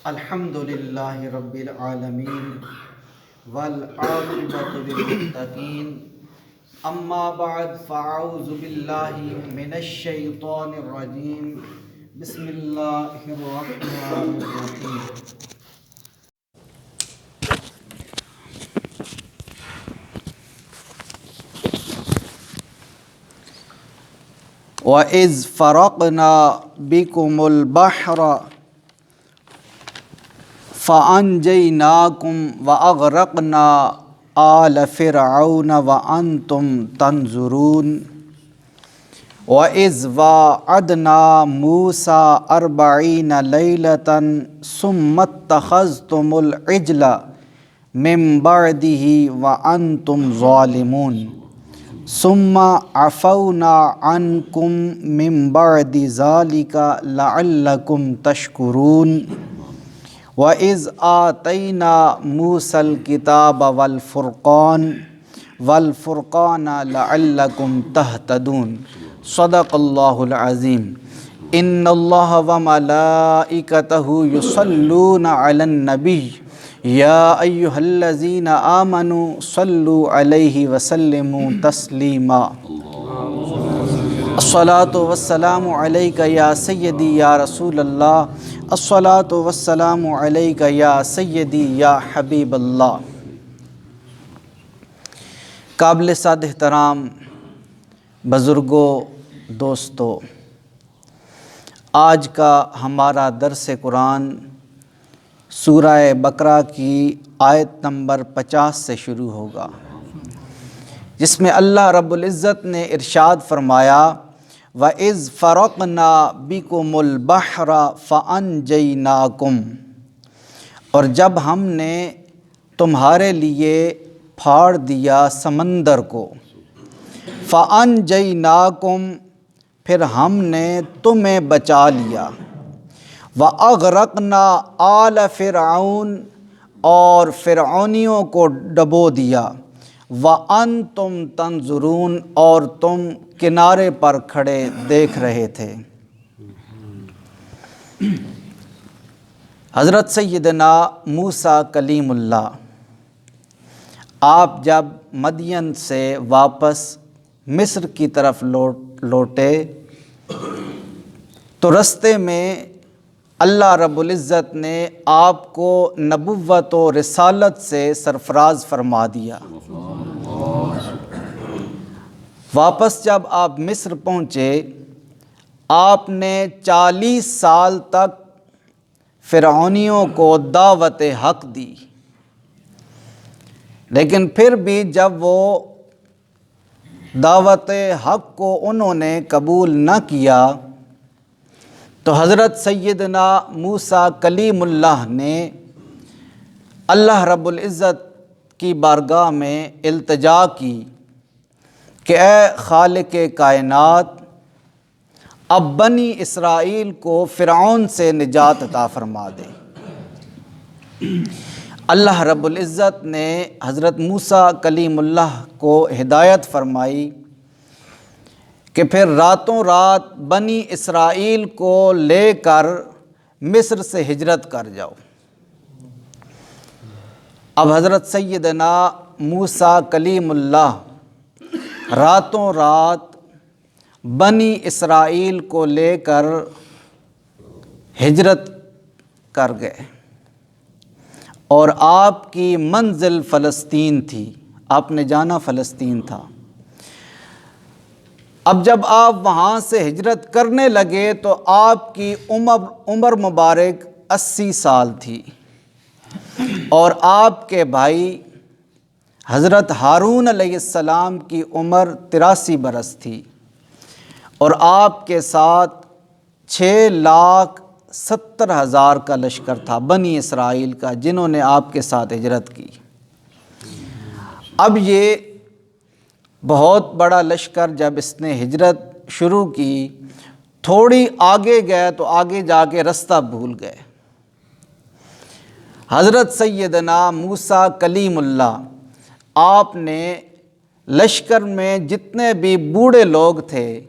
الحمدللہ رب العالمین والعاقبۃ للمتقین اما بعد فاعوذ باللہ من الشیطان الرجیم بسم اللہ الرحمن الرحیم وَإِذْ فَرَقْنَا بِكُمُ الْبَحْرَ فَأَنْجَيْنَاكُمْ وَأَغْرَقْنَا آلَ فِرْعَوْنَ وَأَنْتُمْ تَنْظُرُونَ وَإِذْ وَاعَدْنَا مُوسَىٰ 40 لَيْلَةً ثُمَّ اتَّخَذْتُمُ الْعِجْلَ مِنْ بَعْدِهِ وَأَنْتُمْ ظَالِمُونَ ثُمَّ عَفَوْنَا عَنْكُمْ مِنْ بَعْدِ ذَلِكَ لَعَلَّكُمْ تَشْكُرُونَ وَإِذْ آتَيْنَا مُوسَى الْكِتَابَ وَالْفُرْقَانَ لَعَلَّكُمْ تَهْتَدُونَ صدق اللہ العظیم ان اللہ وملائکتہ یصلون علی النبی یا ایہا الذین آمنوا صلوا علیہ وسلموا تسلیما الصلاۃ والسلام علیک یا سیدی یا رسول اللہ الصلاۃ والسلام علیک یا سیدی یا حبیب اللہ۔ قابل صد احترام بزرگوں، دوستو، آج کا ہمارا درس قرآن سورہ بقرہ کی آیت نمبر 50 سے شروع ہوگا، جس میں اللہ رب العزت نے ارشاد فرمایا وَإِذْ فَرَقْنَا بِكُمُ الْبَحْرَ فَأَنْجَيْنَاكُمْ، اور جب ہم نے تمہارے لیے پھاڑ دیا سمندر کو، فَأَنْجَيْنَاكُمْ، پھر ہم نے تمہیں بچا لیا، وَأَغْرَقْنَا آلَ فِرْعَوْنَ، اور فرعونیوں کو ڈبو دیا، وَأَنْتُمْ تَنْظُرُونَ، اور تم کنارے پر کھڑے دیکھ رہے تھے۔ حضرت سیدنا موسیٰ کلیم اللہ آپ جب مدین سے واپس مصر کی طرف لوٹے تو رستے میں اللہ رب العزت نے آپ کو نبوت و رسالت سے سرفراز فرما دیا۔ واپس جب آپ مصر پہنچے، آپ نے 40 سال تک فرعونیوں کو دعوت حق دی، لیکن پھر بھی جب وہ دعوت حق کو انہوں نے قبول نہ کیا تو حضرت سیدنا موسیٰ کلیم اللہ نے اللہ رب العزت کی بارگاہ میں التجا کی کہ اے خالق کائنات، اب بنی اسرائیل کو فرعون سے نجات عطا فرما دے۔ اللہ رب العزت نے حضرت موسیٰ کلیم اللہ کو ہدایت فرمائی کہ پھر راتوں رات بنی اسرائیل کو لے کر مصر سے ہجرت کر جاؤ۔ اب حضرت سیدنا موسیٰ کلیم اللہ راتوں رات بنی اسرائیل کو لے کر ہجرت کر گئے، اور آپ کی منزل فلسطین تھی، آپ نے جانا فلسطین تھا۔ اب جب آپ وہاں سے ہجرت کرنے لگے تو آپ کی عمر مبارک 80 سال تھی، اور آپ کے بھائی حضرت ہارون علیہ السلام کی عمر 83 برس تھی، اور آپ کے ساتھ 6,70,000 کا لشکر تھا بنی اسرائیل کا، جنہوں نے آپ کے ساتھ ہجرت کی۔ اب یہ بہت بڑا لشکر جب اس نے ہجرت شروع کی، تھوڑی آگے گئے تو آگے جا کے رستہ بھول گئے۔ حضرت سیدنا موسیٰ کلیم اللہ آپ نے لشکر میں جتنے بھی بوڑھے لوگ تھے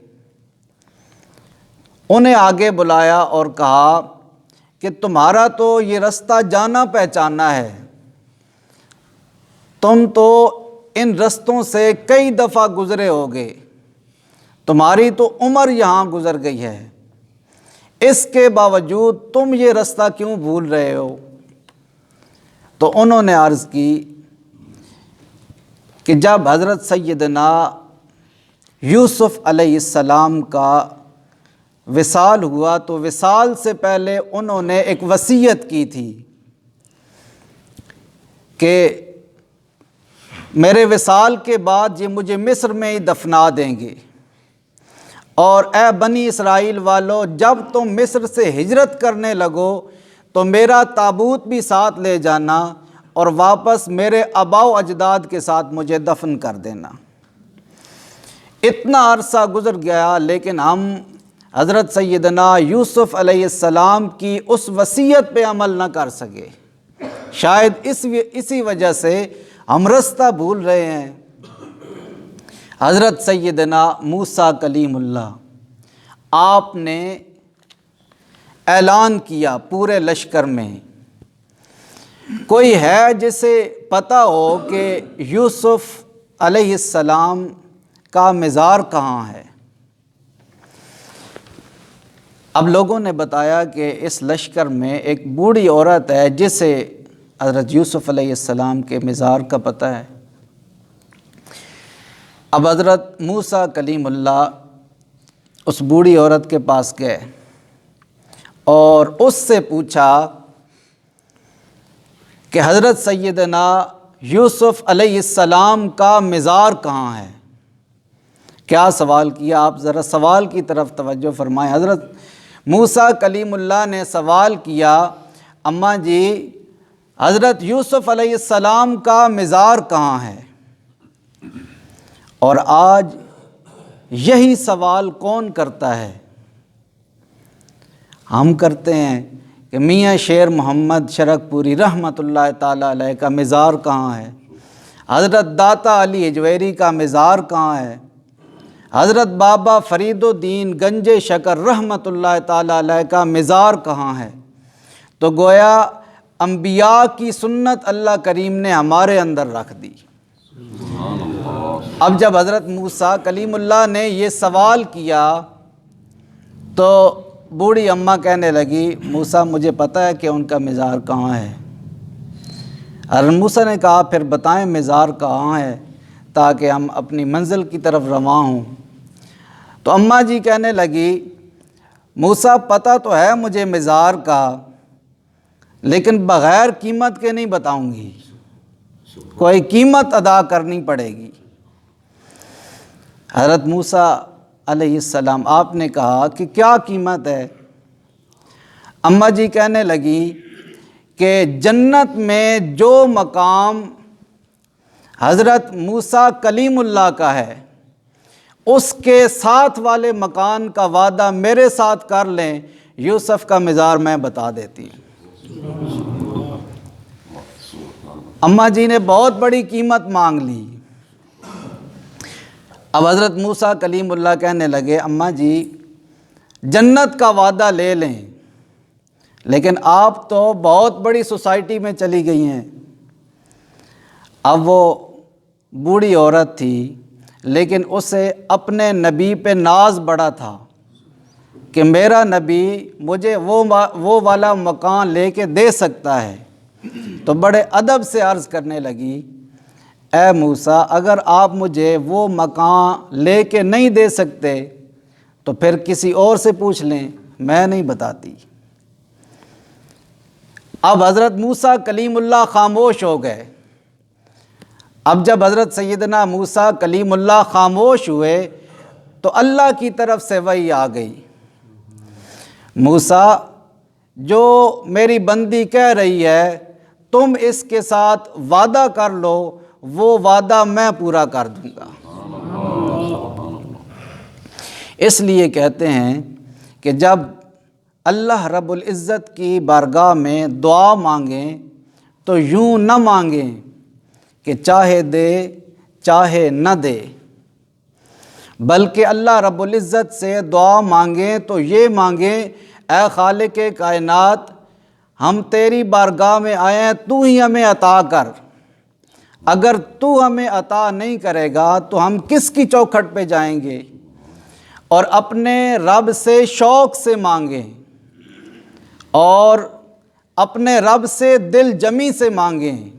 انہیں آگے بلایا اور کہا کہ تمہارا تو یہ رستہ جانا پہچانا ہے، تم تو ان رستوں سے کئی دفعہ گزرے ہوگے، تمہاری تو عمر یہاں گزر گئی ہے، اس کے باوجود تم یہ رستہ کیوں بھول رہے ہو؟ تو انہوں نے عرض کی کہ جب حضرت سیدنا یوسف علیہ السلام کا وصال ہوا تو وصال سے پہلے انہوں نے ایک وصیت کی تھی کہ میرے وصال کے بعد یہ مجھے مصر میں ہی دفنا دیں گے، اور اے بنی اسرائیل والو، جب تم مصر سے ہجرت کرنے لگو تو میرا تابوت بھی ساتھ لے جانا اور واپس میرے آباء و اجداد کے ساتھ مجھے دفن کر دینا۔ اتنا عرصہ گزر گیا لیکن ہم حضرت سیدنا یوسف علیہ السلام کی اس وصیت پہ عمل نہ کر سکے، شاید اسی وجہ سے ہم رستہ بھول رہے ہیں۔ حضرت سیدنا موسیٰ کلیم اللہ، آپ نے اعلان کیا پورے لشکر میں، کوئی ہے جسے پتہ ہو کہ یوسف علیہ السلام کا مزار کہاں ہے؟ اب لوگوں نے بتایا کہ اس لشکر میں ایک بوڑھی عورت ہے جسے حضرت یوسف علیہ السلام کے مزار کا پتہ ہے۔ اب حضرت موسیٰ کلیم اللہ اس بوڑھی عورت کے پاس گئے اور اس سے پوچھا کہ حضرت سیدنا یوسف علیہ السلام کا مزار کہاں ہے؟ کیا سوال کیا؟ آپ ذرا سوال کی طرف توجہ فرمائیں۔ حضرت موسیٰ کلیم اللہ نے سوال کیا، اماں جی حضرت یوسف علیہ السلام کا مزار کہاں ہے؟ اور آج یہی سوال کون کرتا ہے؟ ہم کرتے ہیں کہ میاں شیر محمد شرک پوری رحمۃ اللہ تعالیٰ علیہ کا مزار کہاں ہے؟ حضرت داتا علی اجویری کا مزار کہاں ہے؟ حضرت بابا فرید الدین گنج شکر رحمۃ اللہ تعالیٰ علیہ کا مزار کہاں ہے؟ تو گویا انبیاء کی سنت اللہ کریم نے ہمارے اندر رکھ دی۔ اب جب حضرت موسیٰ کلیم اللہ نے یہ سوال کیا تو بوڑھی اماں کہنے لگی، موسیٰ مجھے پتہ ہے کہ ان کا مزار کہاں ہے۔ حضرت موسیٰ نے کہا پھر بتائیں مزار کہاں ہے تاکہ ہم اپنی منزل کی طرف رواں ہوں۔ تو اماں جی کہنے لگی، موسیٰ پتہ تو ہے مجھے مزار کا، لیکن بغیر قیمت کے نہیں بتاؤں گی، کوئی قیمت ادا کرنی پڑے گی۔ حضرت موسیٰ علیہ السلام آپ نے کہا کہ کیا قیمت ہے؟ اماں جی کہنے لگی کہ جنت میں جو مقام حضرت موسیٰ کلیم اللہ کا ہے اس کے ساتھ والے مکان کا وعدہ میرے ساتھ کر لیں، یوسف کا مزار میں بتا دیتی ہوں۔ اماں جی نے بہت بڑی قیمت مانگ لی۔ اب حضرت موسیٰ کلیم اللہ کہنے لگے، اماں جی جنت کا وعدہ لے لیں، لیکن آپ تو بہت بڑی سوسائٹی میں چلی گئی ہیں۔ اب وہ بوڑھی عورت تھی لیکن اسے اپنے نبی پہ ناز بڑا تھا کہ میرا نبی مجھے وہ والا مکان لے کے دے سکتا ہے، تو بڑے ادب سے عرض کرنے لگی، اے موسیٰ اگر آپ مجھے وہ مکان لے کے نہیں دے سکتے تو پھر کسی اور سے پوچھ لیں، میں نہیں بتاتی۔ اب حضرت موسیٰ کلیم اللہ خاموش ہو گئے۔ اب جب حضرت سیدنا موسیٰ کلیم اللہ خاموش ہوئے تو اللہ کی طرف سے وحی آ گئی، موسیٰ جو میری بندی کہہ رہی ہے تم اس کے ساتھ وعدہ کر لو، وہ وعدہ میں پورا کر دوں گا۔ اس لیے کہتے ہیں کہ جب اللہ رب العزت کی بارگاہ میں دعا مانگیں تو یوں نہ مانگیں کہ چاہے دے چاہے نہ دے، بلکہ اللہ رب العزت سے دعا مانگیں تو یہ مانگیں، اے خالق کائنات ہم تیری بارگاہ میں آئے ہیں، تو ہی ہمیں عطا کر، اگر تو ہمیں عطا نہیں کرے گا تو ہم کس کی چوکھٹ پہ جائیں گے؟ اور اپنے رب سے شوق سے مانگیں اور اپنے رب سے دل جمی سے مانگیں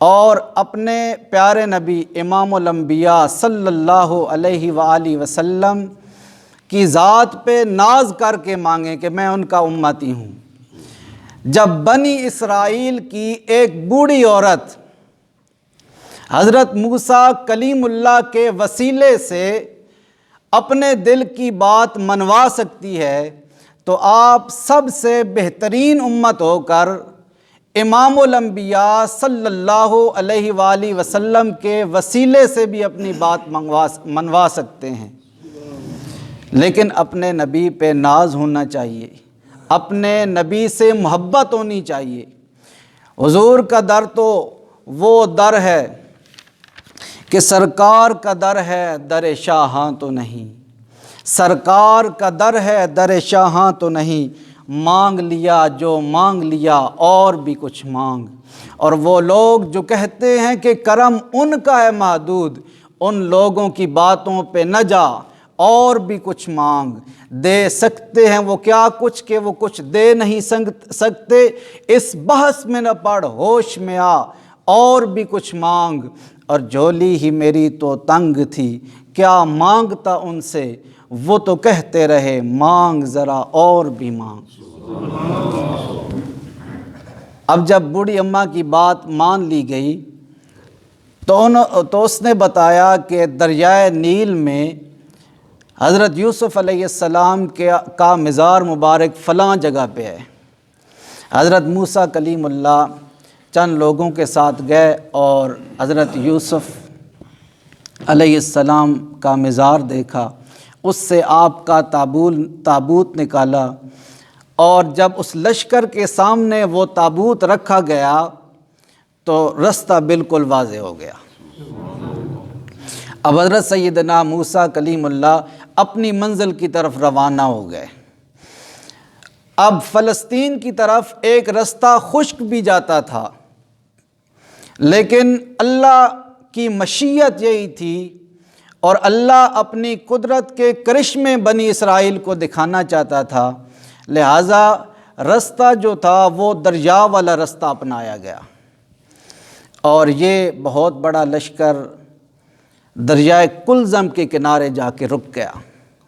اور اپنے پیارے نبی امام الانبیاء صلی اللہ علیہ وآلہ وسلم کی ذات پہ ناز کر کے مانگیں کہ میں ان کا امتی ہوں۔ جب بنی اسرائیل کی ایک بوڑھی عورت حضرت موسیٰ کلیم اللہ کے وسیلے سے اپنے دل کی بات منوا سکتی ہے تو آپ سب سے بہترین امت ہو کر امام الانبیاء صلی اللہ علیہ وآلہ وسلم کے وسیلے سے بھی اپنی بات منوا سکتے ہیں۔ لیکن اپنے نبی پہ ناز ہونا چاہیے، اپنے نبی سے محبت ہونی چاہیے۔ حضور کا در تو وہ در ہے کہ سرکار کا در ہے در شاہاں تو نہیں، سرکار کا در ہے در شاہاں تو نہیں، مانگ لیا جو مانگ لیا اور بھی کچھ مانگ۔ اور وہ لوگ جو کہتے ہیں کہ کرم ان کا ہے محدود، ان لوگوں کی باتوں پہ نہ جا اور بھی کچھ مانگ۔ دے سکتے ہیں وہ کیا کچھ کہ وہ کچھ دے نہیں سکتے، اس بحث میں نہ پڑ ہوش میں آ اور بھی کچھ مانگ۔ اور جھولی ہی میری تو تنگ تھی، کیا مانگتا ان سے، وہ تو کہتے رہے مانگ ذرا اور بھی مانگ۔ اب جب بوڑھی اماں کی بات مان لی گئی تو اس نے بتایا کہ دریائے نیل میں حضرت یوسف علیہ السلام کا مزار مبارک فلاں جگہ پہ ہے۔ حضرت موسیٰ کلیم اللہ چند لوگوں کے ساتھ گئے اور حضرت یوسف علیہ السلام کا مزار دیکھا، اس سے آپ کا تابوت نکالا، اور جب اس لشکر کے سامنے وہ تابوت رکھا گیا تو رستہ بالکل واضح ہو گیا۔ اب حضرت سیدنا موسیٰ کلیم اللہ اپنی منزل کی طرف روانہ ہو گئے۔ اب فلسطین کی طرف ایک رستہ خشک بھی جاتا تھا، لیکن اللہ کی مشیت یہی تھی اور اللہ اپنی قدرت کے کرشمے بنی اسرائیل کو دکھانا چاہتا تھا، لہٰذا رستہ جو تھا وہ دریا والا رستہ اپنایا گیا، اور یہ بہت بڑا لشکر دریائے کلزم کے کنارے جا کے رک گیا،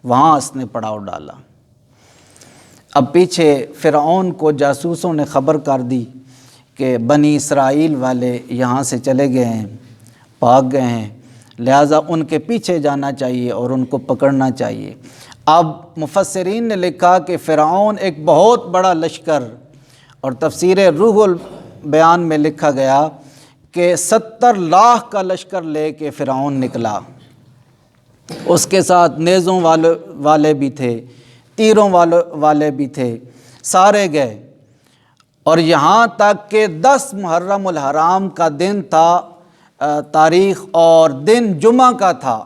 وہاں اس نے پڑاؤ ڈالا۔ اب پیچھے فرعون کو جاسوسوں نے خبر کر دی کہ بنی اسرائیل والے یہاں سے چلے گئے ہیں، بھاگ گئے ہیں، لہٰذا ان کے پیچھے جانا چاہیے اور ان کو پکڑنا چاہیے۔ اب مفسرین نے لکھا کہ فرعون ایک بہت بڑا لشکر، اور تفسیر روح البیان میں لکھا گیا کہ 70 لاکھ کا لشکر لے کے فرعون نکلا، اس کے ساتھ نیزوں والے بھی تھے، تیروں والے بھی تھے، سارے گئے، اور یہاں تک کہ 10 محرم الحرام کا دن تھا تاریخ، اور دن جمعہ کا تھا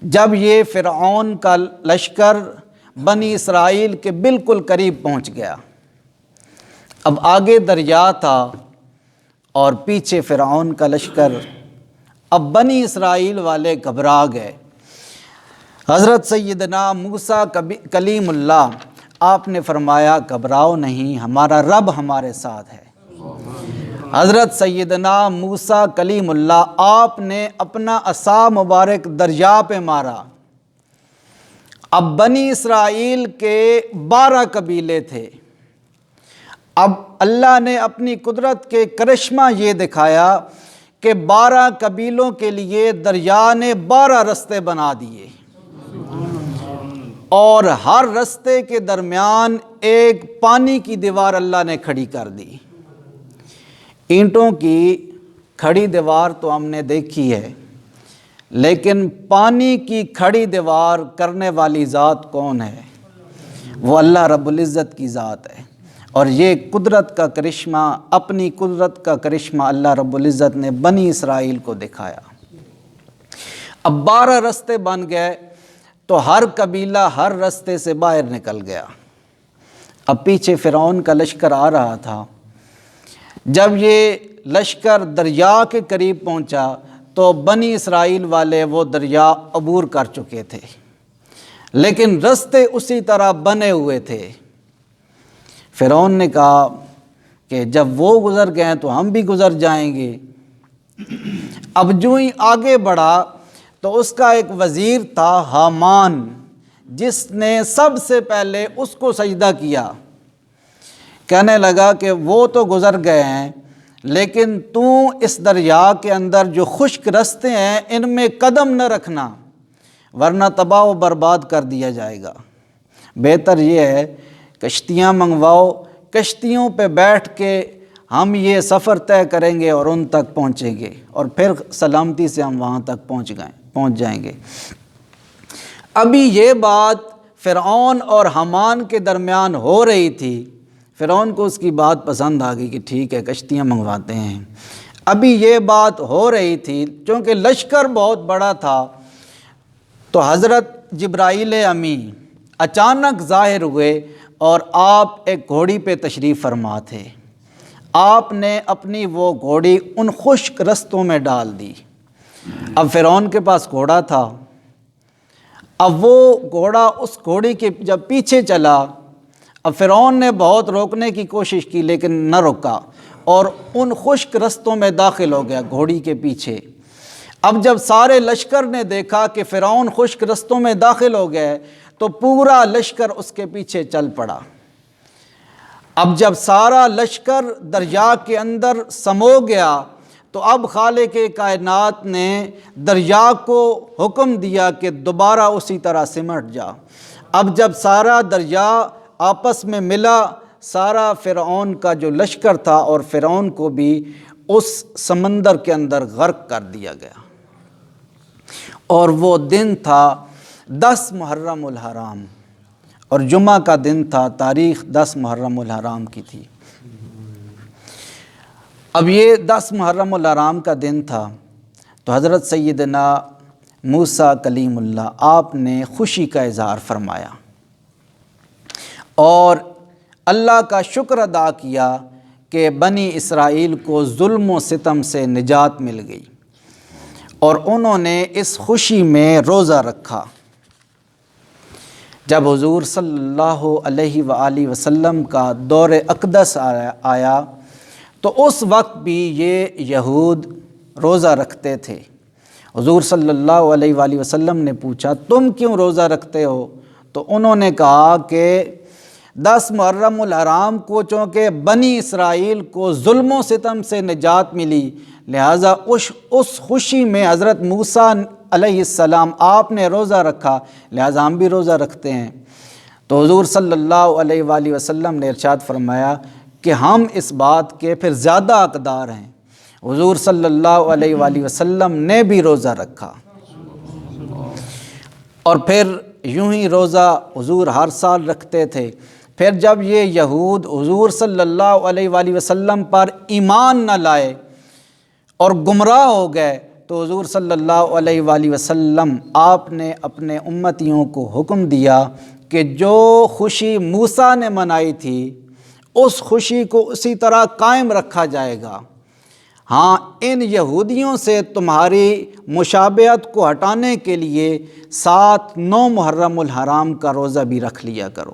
جب یہ فرعون کا لشکر بنی اسرائیل کے بالکل قریب پہنچ گیا۔ اب آگے دریا تھا اور پیچھے فرعون کا لشکر، اب بنی اسرائیل والے گھبرا گئے۔ حضرت سیدنا موسیٰ کلیم اللہ آپ نے فرمایا گھبراؤ نہیں، ہمارا رب ہمارے ساتھ ہے۔ حضرت سیدنا موسیٰ کلیم اللہ آپ نے اپنا عصا مبارک دریا پہ مارا۔ اب بنی اسرائیل کے 12 قبیلے تھے، اب اللہ نے اپنی قدرت کے کرشمہ یہ دکھایا کہ 12 قبیلوں کے لیے دریا نے 12 رستے بنا دیے، اور ہر رستے کے درمیان ایک پانی کی دیوار اللہ نے کھڑی کر دی۔ اینٹوں کی کھڑی دیوار تو ہم نے دیکھی ہے، لیکن پانی کی کھڑی دیوار کرنے والی ذات کون ہے؟ وہ اللہ رب العزت کی ذات ہے، اور یہ قدرت کا کرشمہ، اپنی قدرت کا کرشمہ اللہ رب العزت نے بنی اسرائیل کو دکھایا۔ اب 12 رستے بن گئے تو ہر قبیلہ ہر رستے سے باہر نکل گیا۔ اب پیچھے فرعون کا لشکر آ رہا تھا۔ جب یہ لشکر دریا کے قریب پہنچا تو بنی اسرائیل والے وہ دریا عبور کر چکے تھے، لیکن رستے اسی طرح بنے ہوئے تھے۔ فرعون نے کہا کہ جب وہ گزر گئے تو ہم بھی گزر جائیں گے۔ اب جو ہی آگے بڑھا تو اس کا ایک وزیر تھا حامان، جس نے سب سے پہلے اس کو سجدہ کیا۔ کہنے لگا کہ وہ تو گزر گئے ہیں، لیکن تو اس دریا کے اندر جو خشک رستے ہیں ان میں قدم نہ رکھنا، ورنہ تباہ و برباد کر دیا جائے گا۔ بہتر یہ ہے کشتیاں منگواؤ، کشتیوں پہ بیٹھ کے ہم یہ سفر طے کریں گے اور ان تک پہنچیں گے، اور پھر سلامتی سے ہم وہاں تک پہنچ جائیں گے۔ ابھی یہ بات فرعون اور حامان کے درمیان ہو رہی تھی۔ فرعون کو اس کی بات پسند آ گئی کہ ٹھیک ہے کشتیاں منگواتے ہیں۔ ابھی یہ بات ہو رہی تھی، چونکہ لشکر بہت بڑا تھا، تو حضرت جبرائیل امی اچانک ظاہر ہوئے اور آپ ایک گھوڑی پہ تشریف فرما تھے۔ آپ نے اپنی وہ گھوڑی ان خشک رستوں میں ڈال دی۔ اب فرعون کے پاس گھوڑا تھا، اب وہ گھوڑا اس گھوڑی کے جب پیچھے چلا، اب فرعون نے بہت روکنے کی کوشش کی لیکن نہ روکا، اور ان خشک رستوں میں داخل ہو گیا گھوڑی کے پیچھے۔ اب جب سارے لشکر نے دیکھا کہ فرعون خشک رستوں میں داخل ہو گئے تو پورا لشکر اس کے پیچھے چل پڑا۔ اب جب سارا لشکر دریا کے اندر سمو گیا تو اب خالق کائنات نے دریا کو حکم دیا کہ دوبارہ اسی طرح سمٹ جا۔ اب جب سارا دریا آپس میں ملا، سارا فرعون کا جو لشکر تھا اور فرعون کو بھی اس سمندر کے اندر غرق کر دیا گیا۔ اور وہ دن تھا 10 محرم الحرام، اور جمعہ کا دن تھا، تاریخ 10 محرم الحرام کی تھی۔ اب یہ 10 محرم الحرام کا دن تھا تو حضرت سیدنا موسیٰ کلیم اللہ آپ نے خوشی کا اظہار فرمایا اور اللہ کا شکر ادا کیا کہ بنی اسرائیل کو ظلم و ستم سے نجات مل گئی، اور انہوں نے اس خوشی میں روزہ رکھا۔ جب حضور صلی اللہ علیہ وآلہ وسلم کا دور اقدس آیا تو اس وقت بھی یہ یہود روزہ رکھتے تھے۔ حضور صلی اللہ علیہ وآلہ وسلم نے پوچھا تم کیوں روزہ رکھتے ہو؟ تو انہوں نے کہا کہ 10 محرم الحرام کو چونکہ بنی اسرائیل کو ظلم و ستم سے نجات ملی، لہٰذا اس خوشی میں حضرت موسیٰ علیہ السلام آپ نے روزہ رکھا، لہٰذا ہم بھی روزہ رکھتے ہیں۔ تو حضور صلی اللہ علیہ وآلہ وسلم نے ارشاد فرمایا کہ ہم اس بات کے پھر زیادہ حقدار ہیں۔ حضور صلی اللہ علیہ وآلہ وسلم نے بھی روزہ رکھا، اور پھر یوں ہی روزہ حضور ہر سال رکھتے تھے۔ پھر جب یہ یہود حضور صلی اللہ علیہ وآلہ وسلم پر ایمان نہ لائے اور گمراہ ہو گئے تو حضور صلی اللہ علیہ وآلہ وسلم آپ نے اپنے امتیوں کو حکم دیا کہ جو خوشی موسیٰ نے منائی تھی اس خوشی کو اسی طرح قائم رکھا جائے گا۔ ہاں، ان یہودیوں سے تمہاری مشابہت کو ہٹانے کے لیے 9 محرم الحرام کا روزہ بھی رکھ لیا کرو۔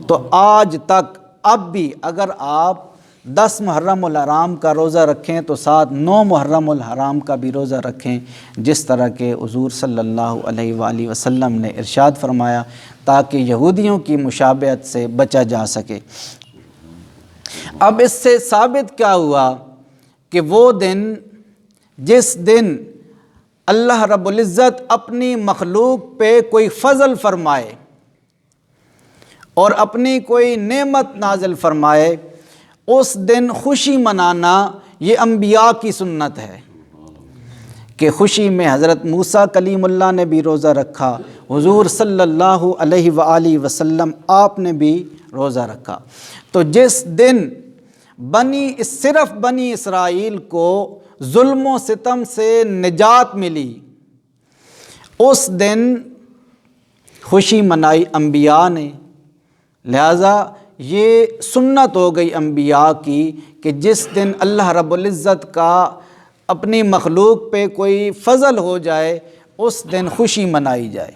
تو آج تک اب بھی اگر آپ 10 محرم الحرام کا روزہ رکھیں تو 9 محرم الحرام کا بھی روزہ رکھیں، جس طرح کہ حضور صلی اللہ علیہ وآلہ وسلم نے ارشاد فرمایا، تاکہ یہودیوں کی مشابہت سے بچا جا سکے۔ اب اس سے ثابت کیا ہوا کہ وہ دن جس دن اللہ رب العزت اپنی مخلوق پہ کوئی فضل فرمائے اور اپنی کوئی نعمت نازل فرمائے، اس دن خوشی منانا یہ انبیاء کی سنت ہے کہ خوشی میں حضرت موسیٰ کلیم اللہ نے بھی روزہ رکھا، حضور صلی اللہ علیہ وآلہ وسلم آپ نے بھی روزہ رکھا۔ تو جس دن صرف بنی اسرائیل کو ظلم و ستم سے نجات ملی، اس دن خوشی منائی انبیاء نے، لہٰذا یہ سنت ہو گئی انبیاء کی کہ جس دن اللہ رب العزت کا اپنی مخلوق پہ کوئی فضل ہو جائے اس دن خوشی منائی جائے۔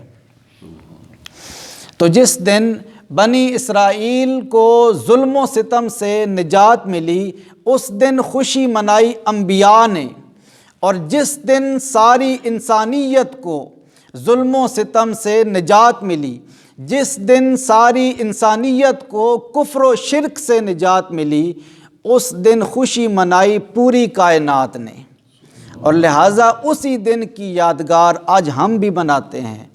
تو جس دن بنی اسرائیل کو ظلم و ستم سے نجات ملی اس دن خوشی منائی انبیاء نے، اور جس دن ساری انسانیت کو ظلم و ستم سے نجات ملی، جس دن ساری انسانیت کو کفر و شرک سے نجات ملی، اس دن خوشی منائی پوری کائنات نے، اور لہٰذا اسی دن کی یادگار آج ہم بھی مناتے ہیں،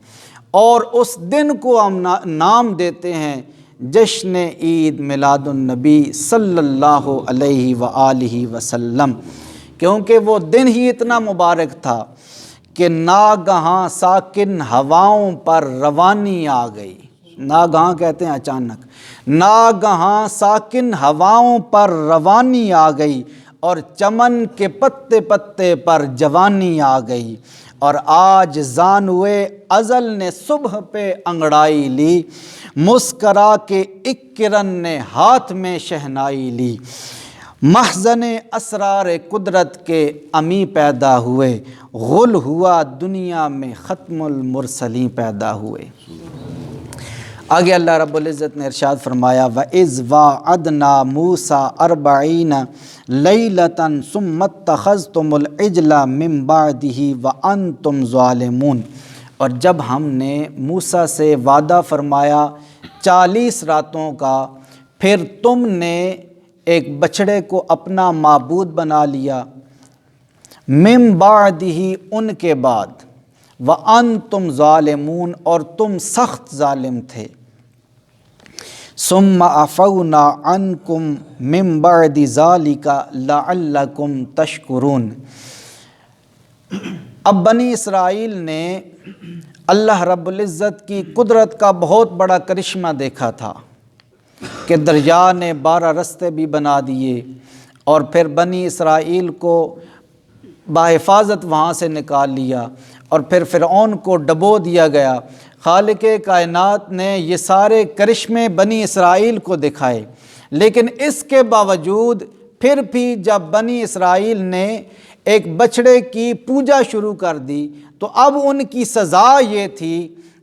اور اس دن کو ہم نام دیتے ہیں جشن عید میلاد النبی صلی اللہ علیہ وآلہ وسلم، کیونکہ وہ دن ہی اتنا مبارک تھا کہ ناگہاں ساکن ہواؤں پر روانی آ گئی۔ ناگہاں کہتے ہیں اچانک، ناگہاں ساکن ہواؤں پر روانی آ گئی، اور چمن کے پتے پتے پر جوانی آ گئی، اور آج زانوئے ازل نے صبح پہ انگڑائی لی، مسکرا کے ایک کرن نے ہاتھ میں شہنائی لی، محزن اسرار قدرت کے امی پیدا ہوئے، غل ہوا دنیا میں ختم المرسلین پیدا ہوئے۔ آگے اللہ رب العزت نے ارشاد فرمایا وَإِذْ وَعَدْنَا مُوسَىٰ 40 لَيْلَةً ثُمَّ اتَّخَذْتُمُ الْعِجْلَ مِن بَعْدِهِ وَأَنْتُمْ ظَالِمُونَ، اور جب ہم نے موسیٰ سے وعدہ فرمایا 40 راتوں کا، پھر تم نے ایک بچڑے کو اپنا معبود بنا لیا، من بعدہ ان کے بعد، وَأَنْتُمْ ظَالِمُونَ اور تم سخت ظالم تھے، ثُمَّ عَفَوْنَا عَنْكُمْ مِن بَعْدِ ذَلِكَ لَعَلَّكُمْ تَشْكُرُونَ۔ اب بنی اسرائیل نے اللہ رب العزت کی قدرت کا بہت بڑا کرشمہ دیکھا تھا کہ دریا نے 12 رستے بھی بنا دیے، اور پھر بنی اسرائیل کو بحفاظت وہاں سے نکال لیا، اور پھر فرعون کو ڈبو دیا گیا۔ خالق کائنات نے یہ سارے کرشمے بنی اسرائیل کو دکھائے، لیکن اس کے باوجود پھر بھی جب بنی اسرائیل نے ایک بچڑے کی پوجا شروع کر دی تو اب ان کی سزا یہ تھی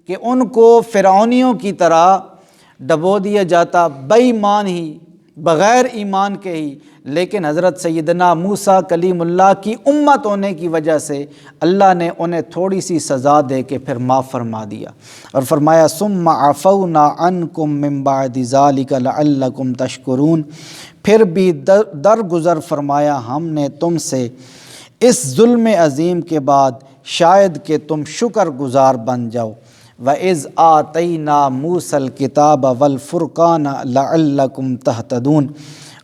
کہ ان کو فرعونیوں کی طرح ڈبو دیا جاتا، بے ایمان ہی، بغیر ایمان کے ہی، لیکن حضرت سیدنا موسیٰ کلیم اللہ کی امت ہونے کی وجہ سے اللہ نے انہیں تھوڑی سی سزا دے کے پھر معاف فرما دیا، اور فرمایا ثم عفونا عنکم من بعد ذلک لعلکم تشکرون، پھر بھی درگزر فرمایا ہم نے تم سے اس ظلم عظیم کے بعد شاید کہ تم شکر گزار بن جاؤ۔ وَإِذْ آتَيْنَا مُوسَى الْكِتَابَ وَالْفُرْقَانَ لَعَلَّكُمْ تَهْتَدُونَ،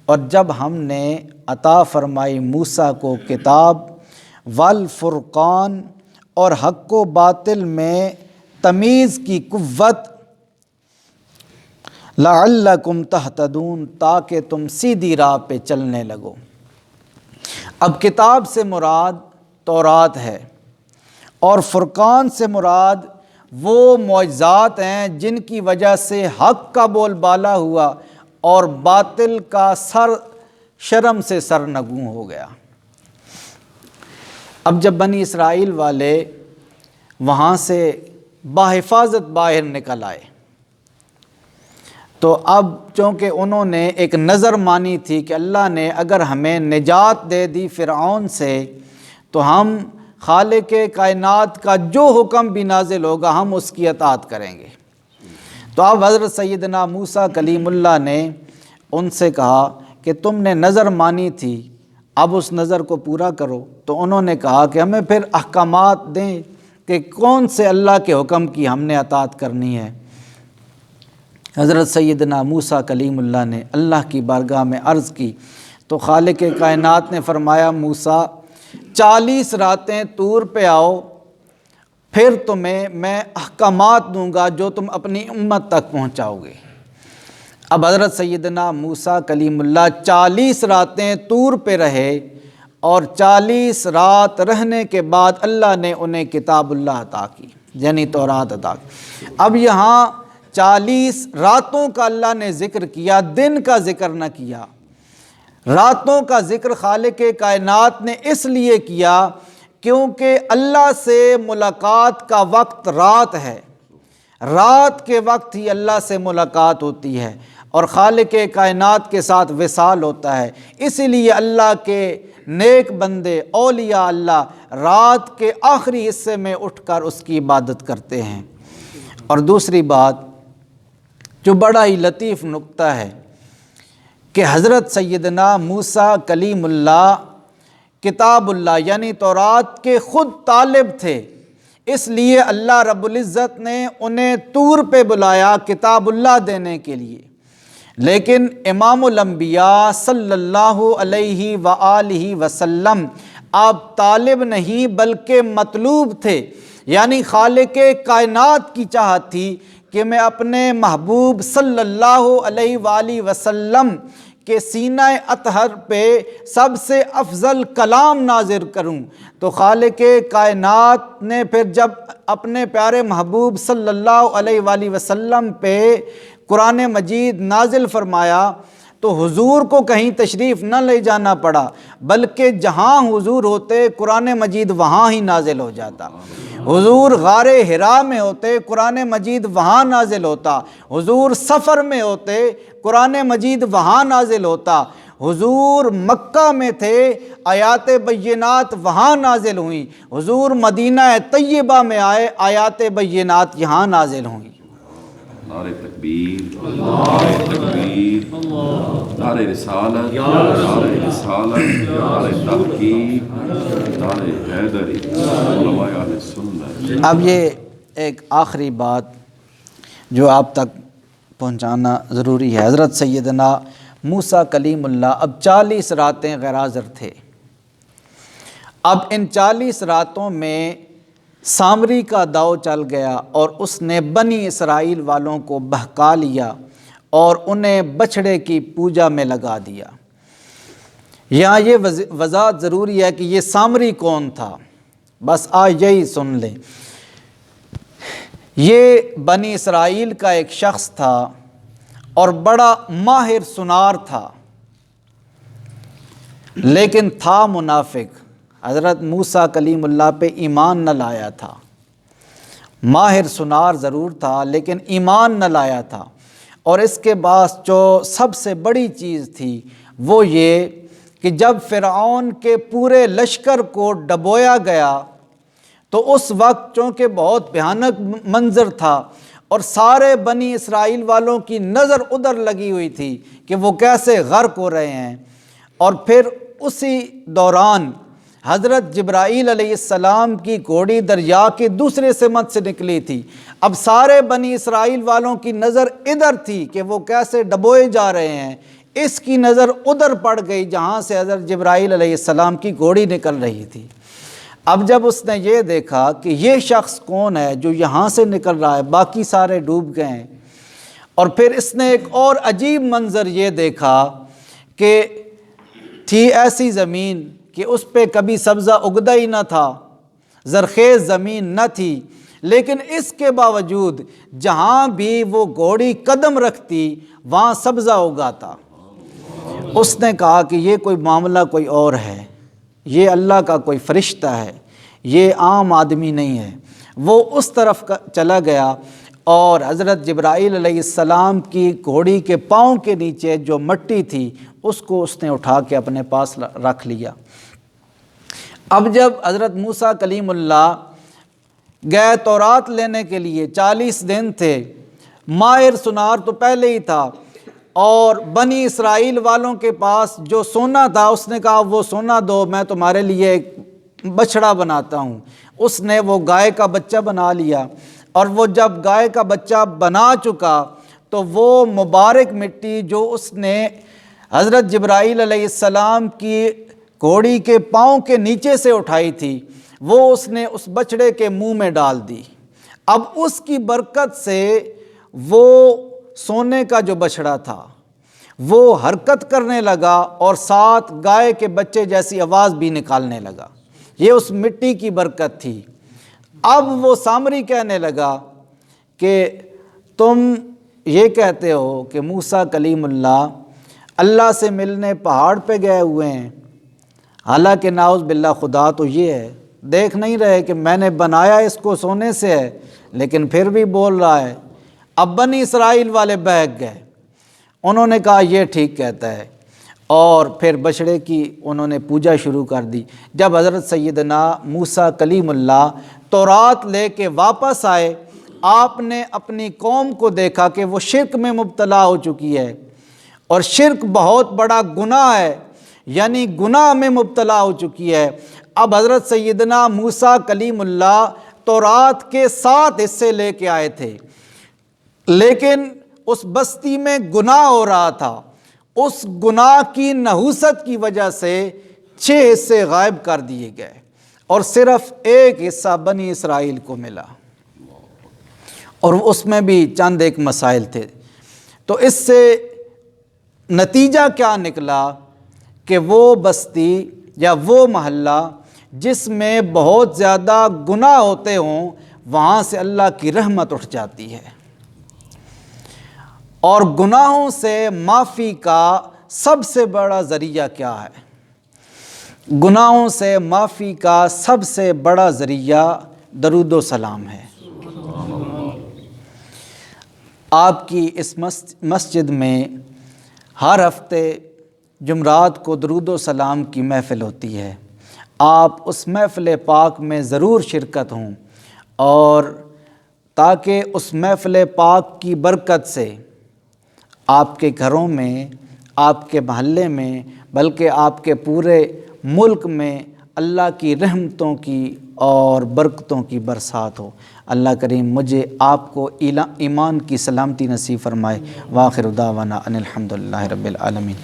اور جب ہم نے عطا فرمائی موسیٰ کو کتاب، والفرقان اور حق و باطل میں تمیز کی قوت، لَعَلَّكُمْ تَهْتَدُونَ تاکہ تم سیدھی راہ پہ چلنے لگو۔ اب کتاب سے مراد تورات ہے، اور فرقان سے مراد وہ معجزات ہیں جن کی وجہ سے حق کا بول بالا ہوا اور باطل کا سر شرم سے سرنگوں ہو گیا۔ اب جب بنی اسرائیل والے وہاں سے بحفاظت باہر نکل آئے تو اب چونکہ انہوں نے ایک نظر مانی تھی کہ اللہ نے اگر ہمیں نجات دے دی فرعون سے تو ہم خالق کائنات کا جو حکم بھی نازل ہوگا ہم اس کی اطاعت کریں گے، تو اب حضرت سیدنا موسیٰ کلیم اللہ نے ان سے کہا کہ تم نے نظر مانی تھی، اب اس نظر کو پورا کرو۔ تو انہوں نے کہا کہ ہمیں پھر احکامات دیں کہ کون سے اللہ کے حکم کی ہم نے اطاعت کرنی ہے۔ حضرت سیدنا موسیٰ کلیم اللہ نے اللہ کی بارگاہ میں عرض کی تو خالق کائنات نے فرمایا موسیٰ 40 راتیں طور پہ آؤ، پھر تمہیں میں احکامات دوں گا جو تم اپنی امت تک پہنچاؤ گے۔ اب حضرت سیدنا موسیٰ کلیم اللہ 40 راتیں طور پہ رہے، اور 40 رات رہنے کے بعد اللہ نے انہیں کتاب اللہ عطا کی، یعنی تورات عطا کی۔ اب یہاں 40 راتوں کا اللہ نے ذکر کیا، دن کا ذکر نہ کیا۔ راتوں کا ذکر خالق کائنات نے اس لیے کیا کیونکہ اللہ سے ملاقات کا وقت رات ہے، رات کے وقت ہی اللہ سے ملاقات ہوتی ہے اور خالق کائنات کے ساتھ وصال ہوتا ہے۔ اسی لیے اللہ کے نیک بندے اولیاء اللہ رات کے آخری حصے میں اٹھ کر اس کی عبادت کرتے ہیں۔ اور دوسری بات جو بڑا ہی لطیف نکتہ ہے کہ حضرت سیدنا موسیٰ کلیم اللہ کتاب اللہ یعنی تورات کے خود طالب تھے، اس لیے اللہ رب العزت نے انہیں طور پہ بلایا کتاب اللہ دینے کے لیے۔ لیکن امام الانبیاء صلی اللہ علیہ وآلہ وسلم آپ طالب نہیں بلکہ مطلوب تھے، یعنی خالق کائنات کی چاہت تھی کہ میں اپنے محبوب صلی اللہ علیہ وآلہ وسلم کے سینہ اطہر پہ سب سے افضل کلام نازل کروں۔ تو خالق کائنات نے پھر جب اپنے پیارے محبوب صلی اللہ علیہ وآلہ وسلم پہ قرآن مجید نازل فرمایا تو حضور کو کہیں تشریف نہ لے جانا پڑا، بلکہ جہاں حضور ہوتے قرآن مجید وہاں ہی نازل ہو جاتا۔ حضور غار حرا میں ہوتے قرآن مجید وہاں نازل ہوتا، حضور سفر میں ہوتے قرآن مجید وہاں نازل ہوتا، حضور مکہ میں تھے آیات بینات وہاں نازل ہوئیں، حضور مدینہ طیبہ میں آئے آیات بینات یہاں نازل ہوئیں۔ نعرہ تکبیر، نعرہ تکبیر، نعرہ رسالت، نعرہ رسالت، نعرہ تحقیق، نعرہ حیدری، علماء اہل سنت۔ اب یہ ایک آخری بات جو آپ تک پہنچانا ضروری ہے، حضرت سیدنا موسیٰ کلیم اللہ اب 40 راتیں غیر حاضر تھے۔ اب ان 40 راتوں میں سامری کا داؤ چل گیا اور اس نے بنی اسرائیل والوں کو بہکا لیا اور انہیں بچھڑے کی پوجا میں لگا دیا۔ یہاں یہ وضاحت ضروری ہے کہ یہ سامری کون تھا، بس آج یہی سن لیں۔ یہ بنی اسرائیل کا ایک شخص تھا اور بڑا ماہر سنار تھا، لیکن تھا منافق۔ حضرت موسیٰ کلیم اللہ پہ ایمان نہ لایا تھا، ماہر سنار ضرور تھا لیکن ایمان نہ لایا تھا۔ اور اس کے بعد جو سب سے بڑی چیز تھی وہ یہ کہ جب فرعون کے پورے لشکر کو ڈبویا گیا تو اس وقت چونکہ بہت بھیانک منظر تھا اور سارے بنی اسرائیل والوں کی نظر ادھر لگی ہوئی تھی کہ وہ کیسے غرق ہو رہے ہیں، اور پھر اسی دوران حضرت جبرائیل علیہ السلام کی گھوڑی دریا کے دوسرے سمت سے نکلی تھی۔ اب سارے بنی اسرائیل والوں کی نظر ادھر تھی کہ وہ کیسے ڈبوئے جا رہے ہیں، اس کی نظر ادھر پڑ گئی جہاں سے حضرت جبرائیل علیہ السلام کی گھوڑی نکل رہی تھی۔ اب جب اس نے یہ دیکھا کہ یہ شخص کون ہے جو یہاں سے نکل رہا ہے، باقی سارے ڈوب گئے ہیں، اور پھر اس نے ایک اور عجیب منظر یہ دیکھا کہ تھی ایسی زمین کہ اس پہ کبھی سبزہ اگدا ہی نہ تھا، زرخیز زمین نہ تھی، لیکن اس کے باوجود جہاں بھی وہ گھوڑی قدم رکھتی وہاں سبزہ اگاتا۔ اس نے کہا کہ یہ کوئی معاملہ کوئی اور ہے، یہ اللہ کا کوئی فرشتہ ہے، یہ عام آدمی نہیں ہے۔ وہ اس طرف چلا گیا اور حضرت جبرائیل علیہ السلام کی گھوڑی کے پاؤں کے نیچے جو مٹی تھی اس کو اس نے اٹھا کے اپنے پاس رکھ لیا۔ اب جب حضرت موسیٰ کلیم اللہ گئے تورات لینے کے لیے، 40 دن تھے، ماہر سنار تو پہلے ہی تھا، اور بنی اسرائیل والوں کے پاس جو سونا تھا اس نے کہا وہ سونا دو، میں تمہارے لیے ایک بچھڑا بناتا ہوں۔ اس نے وہ گائے کا بچہ بنا لیا، اور وہ جب گائے کا بچہ بنا چکا تو وہ مبارک مٹی جو اس نے حضرت جبرائیل علیہ السلام کی گھوڑی کے پاؤں کے نیچے سے اٹھائی تھی وہ اس نے اس بچڑے کے منہ میں ڈال دی۔ اب اس کی برکت سے وہ سونے کا جو بچڑا تھا وہ حرکت کرنے لگا اور ساتھ گائے کے بچے جیسی آواز بھی نکالنے لگا۔ یہ اس مٹی کی برکت تھی۔ اب وہ سامری کہنے لگا کہ تم یہ کہتے ہو کہ موسیٰ کلیم اللہ اللہ سے ملنے پہاڑ پہ گئے ہوئے ہیں، حالانکہ ناؤذ باللہ خدا تو یہ ہے، دیکھ نہیں رہے کہ میں نے بنایا اس کو سونے سے ہے، لیکن پھر بھی بول رہا ہے۔ اب بنی اسرائیل والے بہک گئے، انہوں نے کہا یہ ٹھیک کہتا ہے، اور پھر بچڑے کی انہوں نے پوجا شروع کر دی۔ جب حضرت سیدنا موسیٰ کلیم اللہ تورات لے کے واپس آئے، آپ نے اپنی قوم کو دیکھا کہ وہ شرک میں مبتلا ہو چکی ہے، اور شرک بہت بڑا گناہ ہے، یعنی گناہ میں مبتلا ہو چکی ہے۔ اب حضرت سیدنا موسیٰ کلیم اللہ تورات کے 7 حصے لے کے آئے تھے، لیکن اس بستی میں گناہ ہو رہا تھا، اس گناہ کی نحوست کی وجہ سے 6 حصے غائب کر دیے گئے، اور صرف 1 حصہ بنی اسرائیل کو ملا، اور اس میں بھی چند ایک مسائل تھے۔ تو اس سے نتیجہ کیا نکلا کہ وہ بستی یا وہ محلہ جس میں بہت زیادہ گناہ ہوتے ہوں، وہاں سے اللہ کی رحمت اٹھ جاتی ہے۔ اور گناہوں سے معافی کا سب سے بڑا ذریعہ کیا ہے؟ گناہوں سے معافی کا سب سے بڑا ذریعہ درود و سلام ہے۔ آپ کی اس مسجد میں ہر ہفتے جمعرات کو درود و سلام کی محفل ہوتی ہے، آپ اس محفل پاک میں ضرور شرکت ہوں، اور تاکہ اس محفل پاک کی برکت سے آپ کے گھروں میں، آپ کے محلے میں، بلکہ آپ کے پورے ملک میں اللہ کی رحمتوں کی اور برکتوں کی برسات ہو۔ اللہ کریم مجھے آپ کو ایمان کی سلامتی نصیب فرمائے۔ وآخر دعوانا ان الحمدللہ رب العالمین۔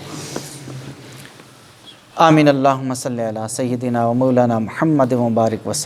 آمین۔ اللہم صلی علی سیدنا و مولانا محمد مبارک وسلم۔